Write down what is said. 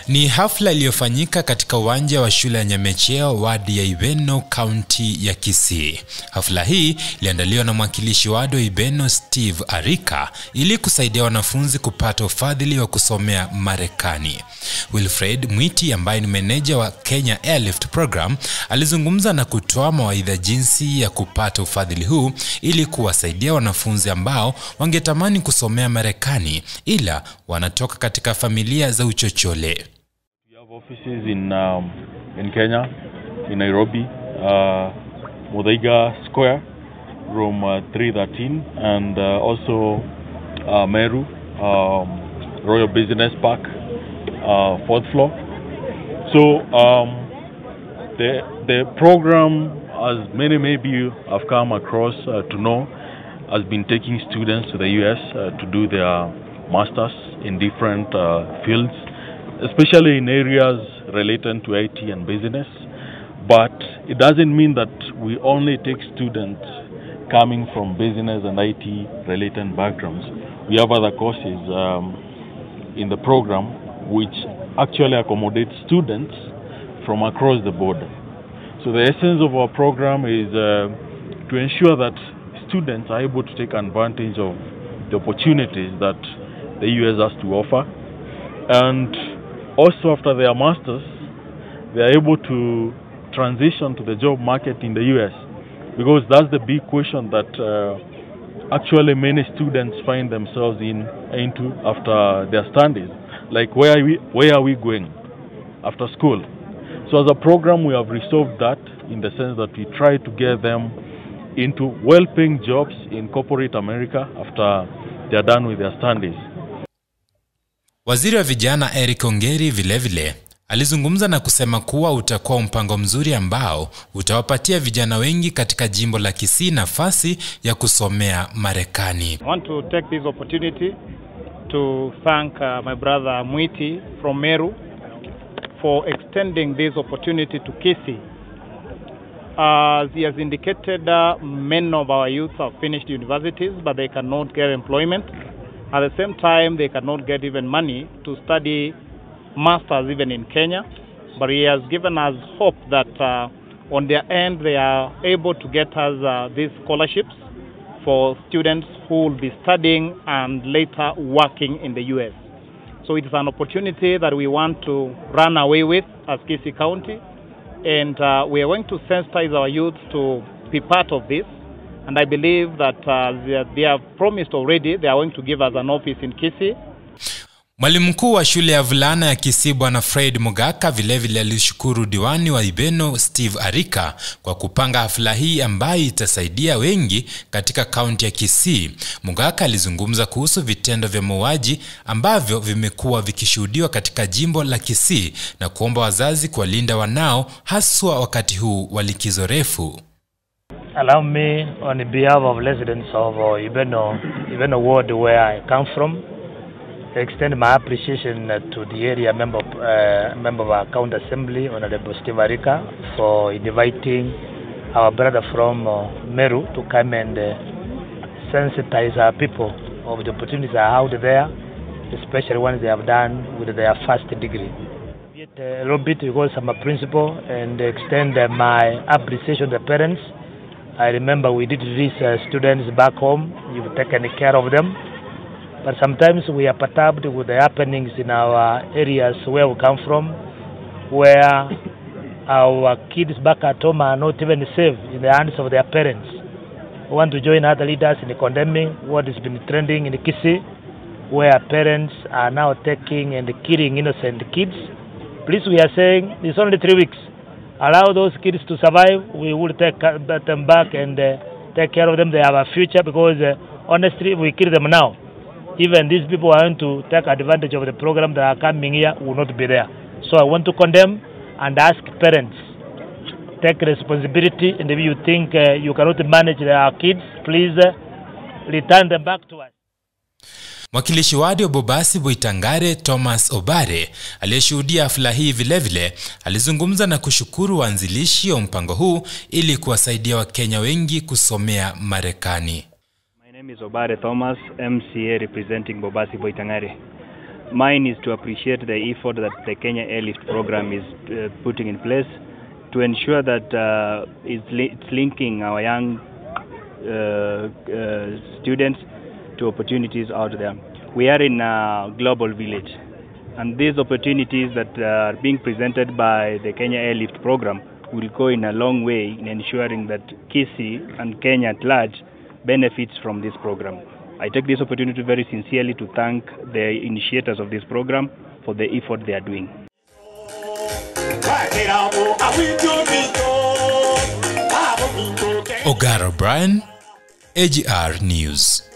Ni hafla iliyofanyika katika uwanja wa shule ya Nyamechea, wadi ya Ibeno, kaunti ya Kisii. Hafla hii iliandaliwa na mwakilishi wadi wa Ibeno Steve Arika ili kusaidia wanafunzi kupata ufadhili wa kusomea Marekani. Wilfred Mwiti ambaye ni meneja wa Kenya Airlift Program alizungumza na kutoa mawaidha jinsi ya kupata ufadhili huu ili kuwasaidia wanafunzi ambao wangetamani kusomea Marekani ila wanatoka katika familia za uchochole. Offices in Kenya, in Nairobi, Muthaiga Square, room 313, and also Meru, Royal Business Park, 4th floor. So the program, as many maybe you have come across to know, has been taking students to the US to do their masters in different fields, especially in areas related to IT and business. But it doesn't mean that we only take students coming from business and IT related backgrounds. We have other courses in the program which actually accommodate students from across the border. So the essence of our program is to ensure that students are able to take advantage of the opportunities that the US has to offer, and also after their masters they are able to transition to the job market in the US, because that's the big question that actually many students find themselves into after their studies. Like, where are we going after school? So as a program we have resolved that in the sense that we try to get them into well-paying jobs in corporate America after they are done with their studies. Waziri wa vijana Eric Ongeri vilevile alizungumza na kusema kuwa utakuwa mpango mzuri ambao utawapatia vijana wengi katika jimbo la Kisii nafasi ya kusomea Marekani. I want to take this opportunity to thank my brother Mwiti from Meru for extending this opportunity to Kisii. As he has indicated, many of our youth have finished universities, but they cannot get employment. At the same time, they cannot get even money to study masters even in Kenya. But he has given us hope that on their end, they are able to get us these scholarships for students who will be studying and later working in the US. So it is an opportunity that we want to run away with as Kisii County. And we are going to sensitize our youth to be part of this. And I believe that they have promised already they are going to give us an office in Kisii. Mwalimu mkuu wa shule ya vulana ya Kisii Bwana Fred Mugaka vilevile alishukuru diwani wa Ibeno Steve Arika kwa kupanga hafla hii ambayo itasaidia wengi katika kaunti ya Kisii. Mugaka alizungumza kuhusu vitendo vya mauaji ambavyo vimekuwa vikishuhudiwa katika jimbo la Kisii na kuomba wazazi kuwalinda wanao haswa wakati huu wa likizo refu. Allow me, on behalf of residents of Ibeno ward where I come from, extend my appreciation to the area member of our county assembly, Honorable Steve Arika, for inviting our brother from Meru to come and sensitize our people of the opportunities are out there, especially ones they have done with their first degree. A little bit because I'm a principal, and extend my appreciation to the parents. I remember we did these students back home. You've taken care of them. But sometimes we are perturbed with the happenings in our areas where we come from, where our kids back at home are not even safe in the hands of their parents. We want to join other leaders in condemning what has been trending in Kisii, where parents are now taking and killing innocent kids. Please, we are saying it's only 3 weeks. Allow those kids to survive. We will take them back and take care of them. They have a future, because honestly, we kill them now. Even these people who are going to take advantage of the program that are coming here will not be there. So I want to condemn and ask parents, take responsibility, and if you think you cannot manage their kids, please return them back to us. Mwakilishi wadi wa Abagusii Boitangare Thomas Obare aliyeshuhudia hafla hii vilevile alizungumza na kushukuru waanzilishi wa mpango huu ili kuwasaidia Wakenya wengi kusomea Marekani. My name is Obare Thomas, MCA representing Bobasi Boitangare. Mine is to appreciate the effort that the Kenya Airlift program is putting in place to ensure that it's linking our young students to opportunities out there. We are in a global village, and these opportunities that are being presented by the Kenya Airlift program will go in a long way in ensuring that Kisii and Kenya at large benefits from this program. I take this opportunity very sincerely to thank the initiators of this program for the effort they are doing. Agr News,